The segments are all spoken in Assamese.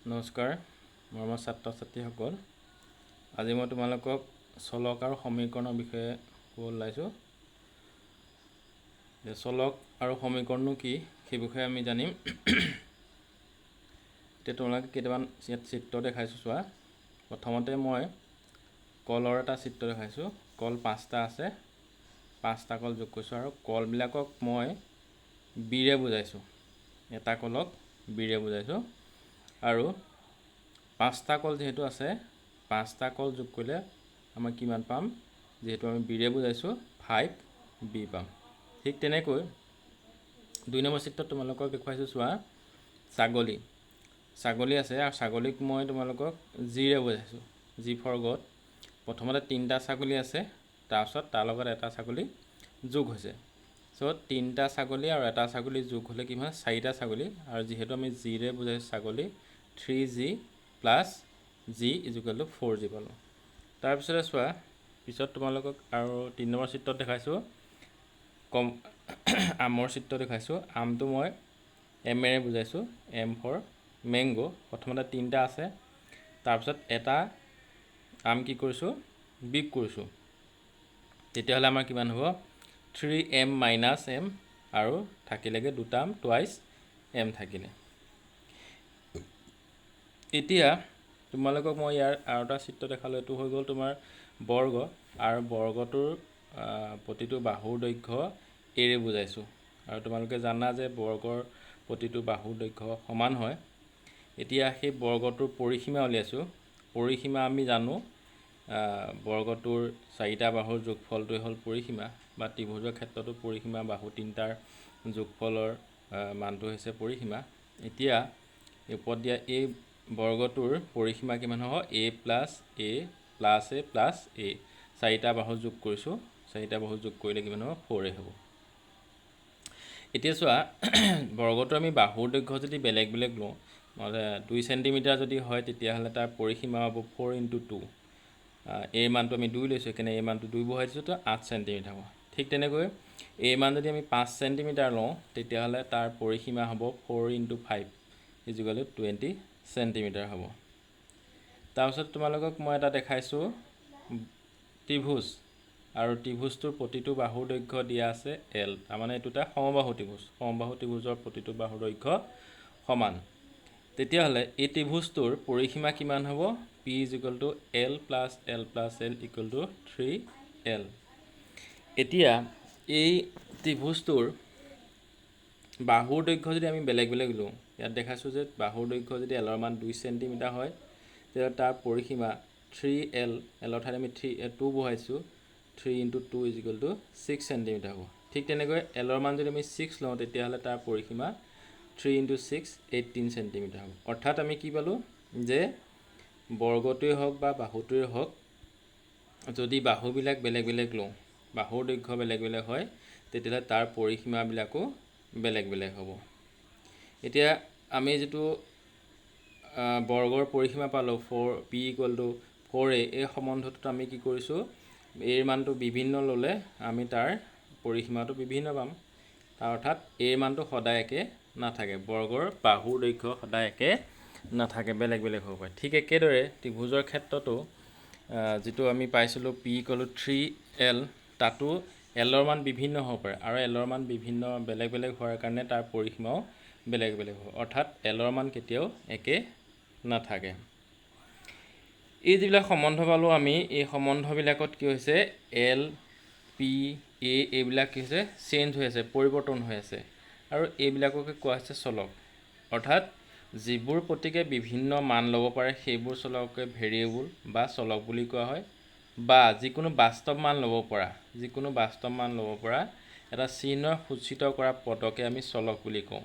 নমস্কাৰ মৰমৰ ছাত্ৰ ছাত্ৰীসকল। আজি মই তোমালোকক চলক আৰু সমীকৰণৰ বিষয়ে ক'ব ওলাইছোঁ। যে চলক আৰু সমীকৰণনো কি সেই বিষয়ে আমি জানিম। এতিয়া তোমালোকে কেইটামান ইয়াত চিত্ৰ দেখাইছোঁ চোৱা। প্ৰথমতে মই কলৰ এটা চিত্ৰ দেখাইছোঁ। কল 5টা আছে, 5টা কল যোগ কৰিছোঁ আৰু কলবিলাকক মই বিৰে বুজাইছোঁ। এটা কলক বিৰে বুজাইছোঁ আৰু 5টা কল যেহেতু আছে, 5টা কল যোগ কৰিলে আমাৰ কিমান পাম? যেহেতু আমি বিৰে বুজাইছোঁ 5b পাম। ঠিক তেনেকৈ 2 নম্বৰ চিত্ৰত তোমালোকক দেখুৱাইছোঁ চোৱা। ছাগলী আছে আৰু ছাগলীক মই তোমালোকক জিৰে বুজাইছোঁ। G for God. প্ৰথমতে 3টা ছাগলী আছে, তাৰপিছত তাৰ লগত এটা ছাগলী যোগ হৈছে। চ' 3টা ছাগলী আৰু এটা ছাগলী যোগ হ'লে কিমান? 4টা ছাগলী। আৰু যিহেতু আমি জিৰে বুজাইছোঁ ছাগলী, 3g plus g equal to 4g পালোঁ। তাৰপিছতে চোৱা, পিছত তোমালোকক আৰু 3 নম্বৰ চিত্ৰত দেখাইছোঁ আমৰ চিত্ৰ দেখাইছোঁ। আমটো মই এমেৰে বুজাইছোঁ, এম ফৰ মেংগো। প্ৰথমতে 3টা আছে, তাৰপিছত এটা আম কি কৰিছোঁ? বিগ কৰিছোঁ। তেতিয়াহ'লে আমাৰ কিমান হ'ব? 3m মাইনাছ m আৰু থাকিলেগৈ 2টা আম, টুৱাইছ m থাকিলে। এতিয়া তোমালোকক মই ইয়াৰ আৰু এটা চিত্ৰ দেখালোঁ। এইটো হৈ গ'ল তোমাৰ বৰ্গ আৰু বৰ্গটোৰ প্ৰতিটো বাহুৰ দৈৰ্ঘ্য এৰে বুজাইছোঁ। আৰু তোমালোকে জানা যে বৰ্গৰ প্ৰতিটো বাহুৰ দৈৰ্ঘ্য সমান হয়। এতিয়া সেই বৰ্গটোৰ পৰিসীমা উলিয়াইছোঁ। পৰিসীমা আমি জানো, বৰ্গটোৰ 4টা বাহুৰ যোগফলটোৱে হ'ল পৰিসীমা, বা ত্ৰিভুজৰ ক্ষেত্ৰতো পৰিসীমা বাহু 3টাৰ যোগফলৰ মানটো হৈছে পৰিসীমা। এতিয়া ওপৰত দিয়া এই বৰ্গটোৰ পৰিসীমা কিমান হ'ব? a plus a plus a plus a। 4টা বাহু যোগ কৰিছোঁ, 4টা বাহু যোগ কৰিলে কিমান হ'ব? 4a হ'ব। এতিয়া চোৱা, বৰ্গটো আমি বাহুৰ দৈৰ্ঘ্য যদি বেলেগ বেলেগ লওঁ, নহ'লে 2 চেণ্টিমিটাৰ যদি হয়, তেতিয়াহ'লে তাৰ পৰিসীমা হ'ব 4 × 2। এই মানটো আমি 2 লৈছোঁ, সেইকাৰণে এই মানটো 2 বহাই দিছোঁ, তো 8 চেণ্টিমিটাৰ হ'ব। ঠিক তেনেকৈ এই মান যদি আমি 5 চেণ্টিমিটাৰ লওঁ, তেতিয়াহ'লে তাৰ পৰিসীমা হ'ব 4 × 5 ইকুৱেল টু 20 চেণ্টিমিটাৰ হ'ব। তাৰপিছত তোমালোকক মই এটা দেখাইছোঁ ত্ৰিভুজ, আৰু ত্ৰিভুজটোৰ প্ৰতিটো বাহুৰ দৈৰ্ঘ্য দিয়া আছে l। তাৰমানে এইটো এটা সমবাহু ত্ৰিভুজ। সমবাহু ত্ৰিভুজৰ প্ৰতিটো বাহুৰ দৈৰ্ঘ্য সমান। তেতিয়াহ'লে এই ত্ৰিভুজটোৰ পৰিসীমা কিমান হ'ব? p equal to l plus l plus l equal to 3l। এতিয়া এই ত্ৰিভুজটোৰ বাহুৰ দৈৰ্ঘ্য যদি আমি বেলেগ বেলেগ লওঁ, ইয়াত দেখাইছোঁ যে বাহুৰ দৈৰ্ঘ্য যদি এলৰ মান 2 চেণ্টিমিটাৰ হয়, তেতিয়া তাৰ পৰিসীমা 3l, এলৰ ঠাইত আমি 2 বহাইছোঁ, 3 × 2 ইকুৱেল টু 6 চেণ্টিমিটাৰ হ'ব। ঠিক তেনেকৈ এলৰ মান যদি আমি 6 লওঁ, তেতিয়াহ'লে তাৰ পৰিসীমা 3 × 6 18 চেণ্টিমিটাৰ হ'ব। অৰ্থাৎ আমি কি পালোঁ? যে বৰ্গটোৱে হওক বা বাহুটোৱে হওক, যদি বাহুবিলাক বেলেগ বেলেগ লওঁ, বাহুৰ দৈৰ্ঘ্য বেলেগ বেলেগ হয়, তেতিয়াহ'লে তাৰ পৰিসীমাবিলাকো বেলেগ বেলেগ হ'ব। এতিয়া আমি যিটো বৰ্গৰ পৰিসীমা পালোঁ 4p = 4a, এই সম্বন্ধটোত আমি কি কৰিছোঁ? এই মানটো বিভিন্ন ল'লে আমি তাৰ পৰিসীমাটো বিভিন্ন পাম। তাৰ অৰ্থাৎ এই মানটো সদায় একে নাথাকে, বৰ্গৰ বাহুৰ দৈৰ্ঘ্য সদায় একে নাথাকে, বেলেগ বেলেগ হ'ব পাৰে। ঠিক একেদৰে ত্ৰিভুজৰ ক্ষেত্ৰতো যিটো আমি পাইছিলোঁ p = 3l, তাতো এলৰ মান বিভিন্ন হ'ব পাৰে, আৰু এলৰ মান বিভিন্ন বেলেগ বেলেগ হোৱাৰ কাৰণে তাৰ পৰিসীমাও বেলেগ বেলেগ হ'ব। অৰ্থাৎ এলৰ মান কেতিয়াও একে নাথাকে। এই যিবিলাক সম্বন্ধ পালোঁ আমি, এই সম্বন্ধবিলাকত কি হৈছে? l, p, a এইবিলাক কি হৈছে? চেঞ্জ হৈ আছে, পৰিৱৰ্তন হৈ আছে, আৰু এইবিলাককে কোৱা হৈছে চলক। অৰ্থাৎ যিবোৰ প্ৰতীকে বিভিন্ন মান ল'ব পাৰে, সেইবোৰ চলককে ভেৰিয়েবল বা চলক বুলি কোৱা হয়। বা যিকোনো বাস্তৱ মান ল'ব পৰা এটা চিহ্নই সূচিত কৰা পদকে আমি চলক বুলি কওঁ।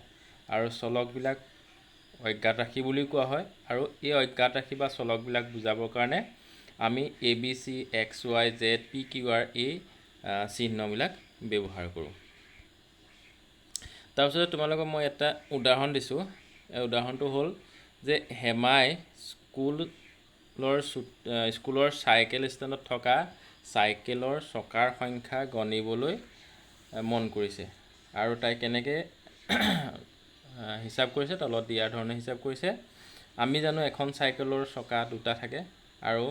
আৰু চলকবিলাক অজ্ঞাত ৰাশি বুলি কোৱা হয়। আৰু এই অজ্ঞাত ৰাশি বা চলকবিলাক বুজাবৰ কাৰণে আমি ABC, XY, Z, PQR এই চিহ্নবিলাক ব্যৱহাৰ কৰোঁ। তাৰপিছতে তোমালোকক মই এটা উদাহৰণ দিছোঁ। এই উদাহৰণটো হ'ল যে হেমাই স্কুলৰ চাইকেল ষ্টেণ্ডত থকা চাইকেলৰ চকাৰ সংখ্যা গণিবলৈ মন কৰিছে, আৰু তাই কেনেকৈ হিচাপ কৰিছে? তলত দিয়াৰ ধৰণে হিচাপ কৰিছে। আমি জানো এখন চাইকেলৰ চকা দুটা থাকে আৰু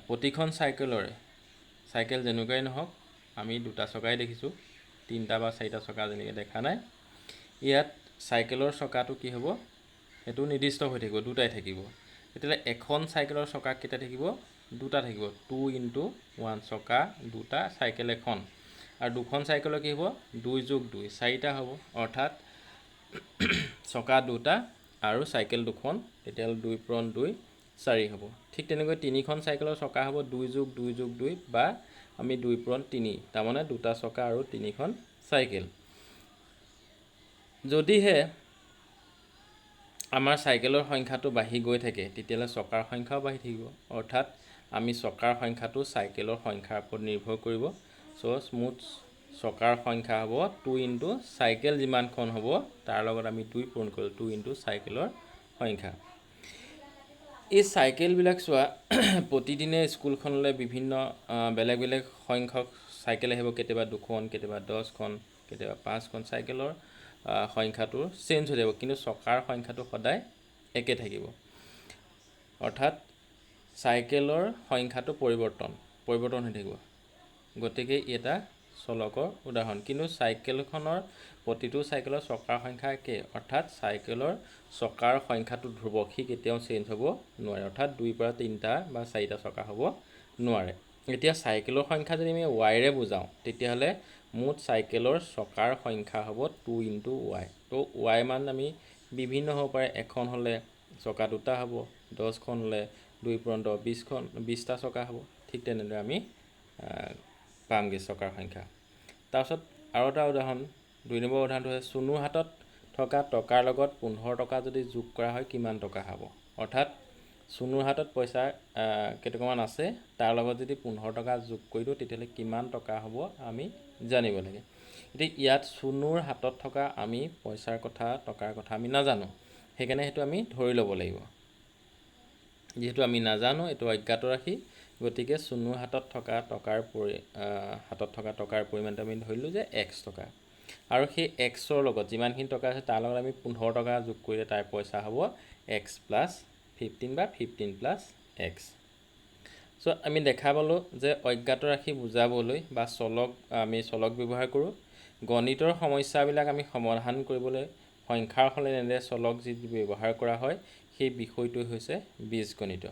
প্ৰতিখন চাইকেল যেনেকুৱাই নহওক আমি দুটা চকাই দেখিছোঁ, তিনিটা বা চাৰিটা চকা যেনেকৈ দেখা নাই। ইয়াত চাইকেলৰ চকাটো কি হ'ব, সেইটো নিৰ্দিষ্ট হৈ থাকিব, দুটাই থাকিব। তেতিয়াহ'লে এখন চাইকেলৰ চকা কেইটা থাকিব, দুটা থাকিব, 2x1 চকা দুটা, চাইকেল এখন। আৰু দুখন চাইকেলৰ কি হ'ব, 2+2 4টা হ'ব, অৰ্থাৎ চকা দুটা আৰু চাইকেল দুখন, তেতিয়াহ'লে 2×2 4 হ'ব। ঠিক তেনেকৈ তিনিখন চাইকেলৰ চকা হ'ব 2+2+2 বা আমি 2×3, তাৰমানে দুটা চকা আৰু তিনিখন চাইকেল। যদিহে আমাৰ চাইকেলৰ সংখ্যাটো বাঢ়ি গৈ থাকে তেতিয়াহ'লে চকাৰ সংখ্যাও বাঢ়ি থাকিব, অৰ্থাৎ আমি চকাৰ সংখ্যাটো চাইকেলৰ সংখ্যাৰ ওপৰত নিৰ্ভৰ কৰিব। মুঠ চকাৰ সংখ্যা হ'ব 2 × চাইকেল যিমানখন হ'ব তাৰ লগত আমি 2 পূৰণ কৰিলোঁ, 2 × চাইকেলৰ সংখ্যা। এই চাইকেলবিলাক চোৱা, প্ৰতিদিনে স্কুলখনলৈ বিভিন্ন বেলেগ বেলেগ সংখ্যক চাইকেল আহিব, কেতিয়াবা 2খন, কেতিয়াবা 10খন, কেতিয়াবা 5খন। চাইকেলৰ সংখ্যাটো চেঞ্জ হৈ যাব, কিন্তু চকাৰ সংখ্যাটো সদায় একে থাকিব। অৰ্থাৎ চাইকেলৰ সংখ্যাটো পৰিৱৰ্তন হৈ থাকিব। গতিকে এটা চলকৰ উদাহৰণ, কিন্তু চাইকেলখনৰ প্ৰতিটো চাইকেলৰ চকাৰ সংখ্যা একে, অৰ্থাৎ চাইকেলৰ চকাৰ সংখ্যাটো ধ্ৰুৱক, সি কেতিয়াও চেঞ্জ হ'ব নোৱাৰে, অৰ্থাৎ 2 পৰা 3টা বা 4টা চকা হ'ব নোৱাৰে। এতিয়া চাইকেলৰ সংখ্যা যদি আমি ৱাইৰে বুজাওঁ তেতিয়াহ'লে মুঠ চাইকেলৰ চকাৰ সংখ্যা হ'ব 2 × y। তো y মান আমি বিভিন্ন হ'ব পাৰে, এখন হ'লে চকা দুটা হ'ব, 10খন হ'লে 2×10 20টা চকা হ'ব। ঠিক তেনেদৰে আমি পামগৈ চকাৰ সংখ্যা। তাৰপিছত আৰু এটা উদাহৰণ, 2 নম্বৰ উদাহৰণটো হৈছে চুনুৰ হাতত থকা টকাৰ লগত 15 টকা যদি যোগ কৰা হয় কিমান টকা হ'ব। অৰ্থাৎ চুনুৰ হাতত পইচা কেইটকামান আছে, তাৰ লগত যদি 15 টকা যোগ কৰি দিওঁ তেতিয়াহ'লে কিমান টকা হ'ব আমি জানিব লাগে। এতিয়া ইয়াত চুনুৰ হাতত থকা আমি পইচাৰ কথা, টকাৰ কথা আমি নাজানো, সেইকাৰণে সেইটো আমি ধৰি ল'ব লাগিব। যিহেতু আমি নাজানো, এইটো অজ্ঞাত ৰাশি, গতিকে চুনুৰ হাতত থকা টকাৰ পৰিমাণটো আমি ধৰিলোঁ যে x টকা, আৰু সেই xৰ লগত যিমানখিনি টকা আছে তাৰ লগত আমি 15 টকা যোগ কৰিলে তাৰ পইচা হ'ব x + 15 বা 15 + x। আমি দেখা পালোঁ যে অজ্ঞাত ৰাশি বুজাবলৈ বা আমি চলক ব্যৱহাৰ কৰোঁ। গণিতৰ সমস্যাবিলাক আমি সমাধান কৰিবলৈ সংখ্যাৰ সলনি এনেদৰে চলক যি ব্যৱহাৰ কৰা হয় সেই বিষয়টো হৈছে বীজগণিত।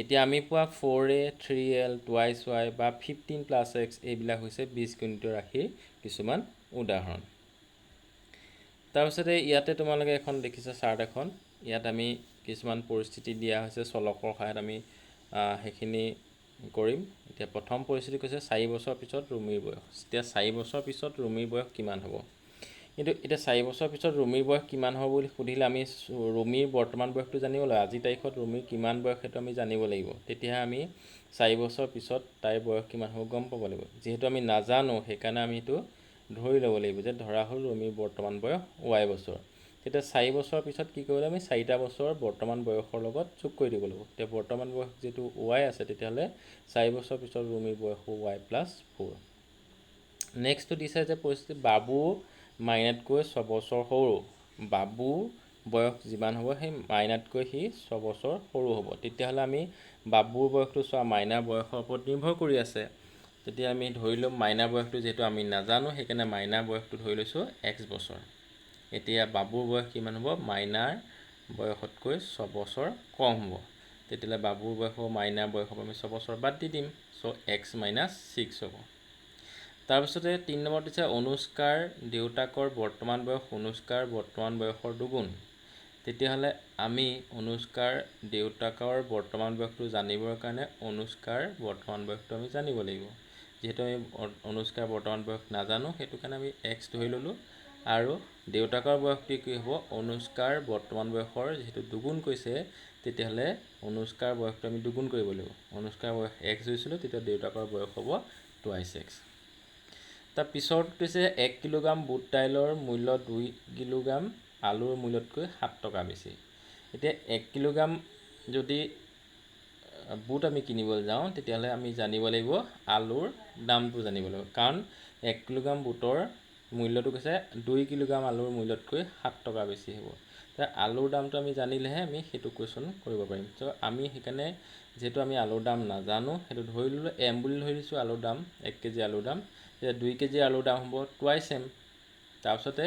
এতিয়া আমি পোৱা 4a, 3l, 2y বা 15 + x এইবিলাক হৈছে বীজগণিতৰ ৰাশিৰ কিছুমান উদাহৰণ। তাৰপিছতে ইয়াতে তোমালোকে এখন দেখিছা চাৰ্ট এখন, ইয়াত আমি কিছুমান পৰিস্থিতি দিয়া হৈছে, চলকৰ সহায়ত আমি সেইখিনি কৰিম। এতিয়া প্ৰথম পৰিস্থিতি কৈছে 4 বছৰ পিছত ৰুমিৰ বয়স। এতিয়া 4 বছৰ পিছত ৰুমিৰ বয়স কিমান হ'ব? কিন্তু এতিয়া 4 বছৰ পিছত ৰুমিৰ বয়স কিমান হ'ব বুলি সুধিলে আমি ৰুমিৰ বৰ্তমান বয়সটো জানিব লাগিব। আজিৰ তাৰিখত ৰুমিৰ কিমান বয়স সেইটো আমি জানিব লাগিব, তেতিয়াহে আমি 4 বছৰ পিছত তাইৰ বয়স কিমান হ'ব গম পাব লাগিব। যিহেতু আমি নাজানো সেইকাৰণে আমি সেইটো ধৰি ল'ব লাগিব যে ধৰা হ'ল ৰুমিৰ বৰ্তমান বয়স y বছৰ। তেতিয়া 4 বছৰৰ পিছত কি কৰিব লাগিব, আমি 4টা বছৰ বৰ্তমান বয়সৰ লগত যোগ কৰি দিব লাগিব। এতিয়া বৰ্তমান বয়স যিটো y আছে, তেতিয়াহ'লে 4 বছৰ পিছত ৰুমিৰ বয়স y + 4। নেক্সটটো দিছে যে পৰিস্থিতি বাবু মাইনাতকৈ 6 বছৰ সৰু। বাবু বয়স যিমান হ'ব সেই মাইনাতকৈ সি 6 বছৰ সৰু হ'ব। তেতিয়াহ'লে আমি বাবুৰ বয়সটো চোৱা মাইনাৰ বয়সৰ ওপৰত নিৰ্ভৰ কৰি আছে। তেতিয়া আমি ধৰি ল'ম মাইনাৰ বয়সটো যিহেতু আমি নাজানো সেইকাৰণে মাইনাৰ বয়সটো ধৰি লৈছোঁ x বছৰ। এতিয়া বাবুৰ বয়স কিমান হ'ব, মাইনাৰ বয়সতকৈ 6 বছৰ কম হ'ব। তেতিয়াহ'লে বাবুৰ বয়স হ'ব, মাইনাৰ বয়স হ'ব, আমি 6 বছৰ বাদ দি দিম, x - 6 হ'ব। তাৰপিছতে 3 নম্বৰ দিছে অনুষ্কাৰ দেউতাকৰ বৰ্তমান বয়স অনুষ্কাৰ বৰ্তমান বয়সৰ দুগুণ। তেতিয়াহ'লে আমি অনুষ্কাৰ দেউতাকৰ বৰ্তমান বয়সটো জানিবৰ কাৰণে অনুষ্কাৰ বৰ্তমান বয়সটো আমি জানিব লাগিব। যিহেতু আমি অনুষ্কাৰ বৰ্তমান বয়স নাজানো সেইটো কাৰণে আমি x ধৰি ল'লোঁ, আৰু দেউতাকৰ বয়সটো কি হ'ব, অনুষ্কাৰ বৰ্তমান বয়সৰ যিহেতু দুগুণ কৈছে তেতিয়াহ'লে অনুষ্কাৰ বয়সটো আমি দুগুণ কৰিব লাগিব। অনুষ্কাৰ বয়স x ধৰিছিলোঁ, তেতিয়া দেউতাকৰ বয়স হ'ব 2x। তাৰ পিছত কৈছে 1 কিলোগ্ৰাম বুট দাইলৰ মূল্য 2 কিলোগ্ৰাম আলুৰ মূল্যতকৈ 7 টকা বেছি। এতিয়া 1 কিলোগ্ৰাম যদি বুট আমি কিনিবলৈ যাওঁ তেতিয়াহ'লে আমি জানিব লাগিব আলুৰ দামটো জানিব লাগিব, কাৰণ 1 কিলোগ্ৰাম বুটৰ মূল্যটো কৈছে 2 কিলোগ্ৰাম আলুৰ মূল্যতকৈ 7 টকা বেছি হ'ব। আলুৰ দামটো আমি জানিলেহে আমি সেইটো কুৱেশ্যন কৰিব পাৰিম। চ' আমি সেইকাৰণে যিহেতু আমি আলুৰ দাম নাজানো, সেইটো ধৰি ল'লোঁ এম বুলি ধৰি দিছোঁ আলুৰ দাম, 1 কেজি আলুৰ দাম। তেতিয়া 2 কেজি আলুৰ দাম হ'ব টুৱাইছ এম। তাৰপিছতে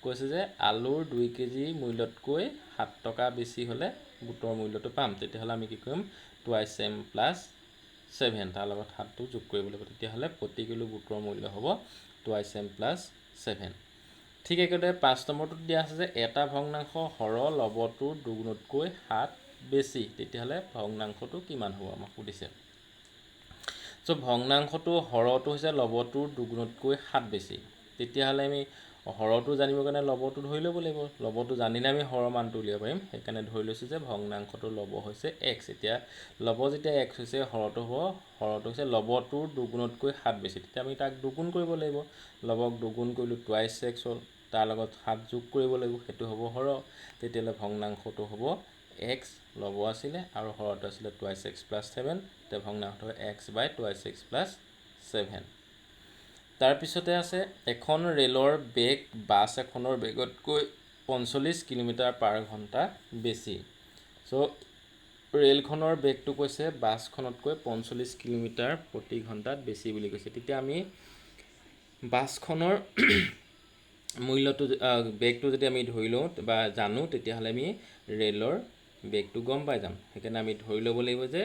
কৈছে যে আলুৰ 2 কেজি মূল্যতকৈ 7 টকা বেছি হ'লে বুটৰ মূল্যটো পাম। তেতিয়াহ'লে আমি কি কৰিম, টুৱাইছ এম প্লাছ 7, তাৰ লগত 7টো যোগ কৰিব লাগিব। তেতিয়াহ'লে প্ৰতি কিলো বুটৰ মূল্য হ'ব টুৱাইছ এম প্লাছ 7। ঠিক একেদৰে 5 নম্বৰটোত দিয়া আছে যে এটা ভগ্নাংশ হৰ লবটোৰ দুগুণতকৈ 7 বেছি, তেতিয়াহ'লে ভগ্নাংশটো কিমান হ'ব আমাক সুধিছে। চ' ভগ্নাংশটো হৰটো হৈছে লবটোৰ দুগুণতকৈ 7 বেছি। তেতিয়াহ'লে আমি হৰটো জানিবৰ কাৰণে লবটো ধৰি ল'ব লাগিব। লবটো জানিলে আমি হৰৰ মানটো উলিয়াব পাৰিম। সেইকাৰণে ধৰি লৈছোঁ যে ভগ্নাংশটোৰ লব হৈছে x। এতিয়া লব যেতিয়া x হৈছে, হৰটো হৈছে লবটোৰ দুগুণতকৈ 7 বেছি। তেতিয়া আমি তাক দুগুণ কৰিব লাগিব। লবক দুগুণ কৰিলোঁ টুৱাইছ x হ'ল, তাৰ লগত 7 যোগ কৰিব লাগিব, সেইটো হ'ব হৰ। তেতিয়াহ'লে ভগ্নাংশটো হ'ব x, লব আছিলে আৰু হৰটো আছিলে টুৱাইছ x প্লাছ 7। তেতিয়া ভগ্নাংশটো হ'ব x বাই টুৱাইছ x প্লাছ 7। তাৰপিছতে আছে এখন ৰেলৰ বেগ বাছ এখনৰ বেগতকৈ 45 কিলোমিটাৰ পাৰ ঘণ্টা বেছি। চ' ৰেলখনৰ বেগটো কৈছে বাছখনতকৈ 45 কিলোমিটাৰ প্ৰতি ঘণ্টাত বেছি বুলি কৈছে। তেতিয়া আমি বাছখনৰ মূল্যটো বেগটো যদি আমি ধৰি লওঁ বা জানো, তেতিয়াহ'লে আমি ৰেলৰ বেগটো গম পাই যাম। সেইকাৰণে আমি ধৰি ল'ব লাগিব যে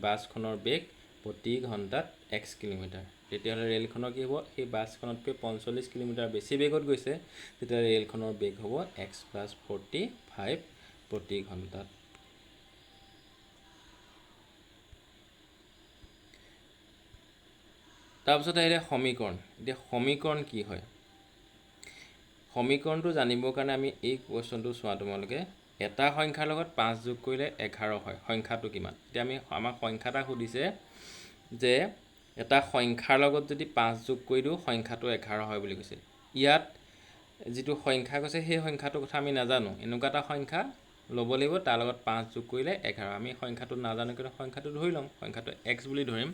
বাছখনৰ বেগ প্ৰতি ঘণ্টাত x কিলোমিটাৰ। তেতিয়াহ'লে ৰেলখনৰ কি হ'ব, সেই বাছখনতকৈ 45 কিলোমিটাৰ বেছি বেগত গৈছে, তেতিয়াহ'লে ৰেলখনৰ বেগ হ'ব x প্লাছ 45 প্ৰতি ঘণ্টাত। তাৰপিছত আহিলে সমীকৰণ। এতিয়া সমীকৰণ কি হয়, সমীকৰণটো জানিবৰ কাৰণে আমি এই কুৱেশ্যনটো চোৱা। তোমালোকে এটা সংখ্যাৰ লগত 5 যোগ কৰিলে 11 হয়, সংখ্যাটো কিমান? এতিয়া আমাক সংখ্যা এটা সুধিছে যে এটা সংখ্যাৰ লগত যদি 5 যোগ কৰি দিওঁ সংখ্যাটো 11 হয় বুলি কৈছে। ইয়াত যিটো সংখ্যা কৈছে সেই সংখ্যাটোৰ কথা আমি নাজানো। এনেকুৱা এটা সংখ্যা ল'ব লাগিব, তাৰ লগত 5 যোগ কৰিলে 11। আমি সংখ্যাটো নাজানো কিন্তু সংখ্যাটো ধৰি ল'ম, সংখ্যাটো x বুলি ধৰিম।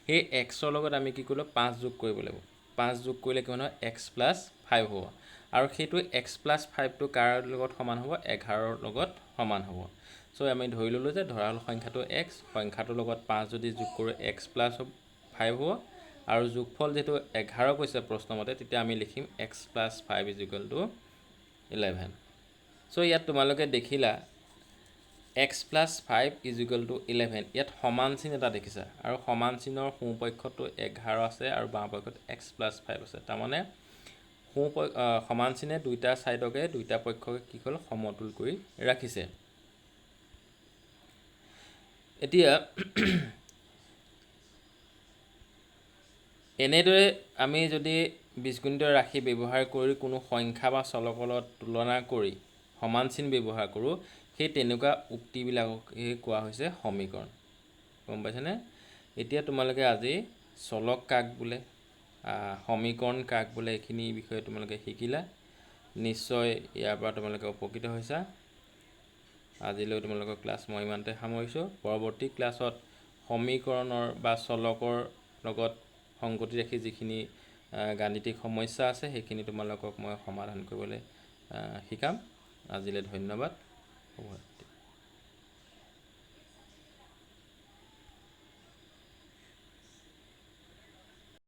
সেই xৰ লগত আমি কি কৰিলোঁ, 5 যোগ কৰিব লাগিব। 5 যোগ কৰিলে কিমান হয়, x প্লাছ 5 হ'ব। আৰু সেইটো x প্লাছ 5টো কাৰ লগত সমান হ'ব, 11ৰ লগত সমান হ'ব। চ' আমি ধৰি ল'লোঁ যে ধৰা হ'ল সংখ্যাটো x, সংখ্যাটোৰ লগত 5 যদি যোগ কৰোঁ x প্লাছ 5 হ'ব। আৰু যোগফল যিহেতু 11 কৈছে প্ৰশ্নমতে, তেতিয়া আমি লিখিম x প্লাছ 5 = 11। চ' ইয়াত তোমালোকে দেখিলা x প্লাছ 5 = 11। ইয়াত সমান চিন এটা দেখিছা, আৰু সমান চিনৰ সোঁপক্ষতো 11 আছে আৰু বাওঁপক্ষত x প্লাছ 5 আছে। তাৰমানে সমান চিনে দুইটা ছাইডকে, দুইটা পক্ষকে কি হ'ল, সমতুল কৰি ৰাখিছে। এতিয়া এনেদৰে আমি যদি বীজগণিতৰ ৰাশি ব্যৱহাৰ কৰি কোনো সংখ্যা বা চলকৰ লগত তুলনা কৰি সমান চিন ব্যৱহাৰ কৰোঁ, সেই তেনেকুৱা উক্তিবিলাককে কোৱা হৈছে সমীকৰণ। গম পাইছেনে? এতিয়া তোমালোকে আজি চলক কাক বোলে, সমীকৰণ কাক বোলে, এইখিনি বিষয়ে তোমালোকে শিকিলা। নিশ্চয় ইয়াৰ পৰা তোমালোকে উপকৃত হৈছা। আজিলৈ তোমালোকৰ ক্লাছ মই ইমানতে সামৰিছোঁ। পৰৱৰ্তী ক্লাছত সমীকৰণৰ বা চলকৰ লগত সংগতি ৰাখি যিখিনি গাণিতিক সমস্যা আছে সেইখিনি তোমালোকক মই সমাধান কৰিবলৈ শিকাম। আজিলৈ ধন্যবাদ।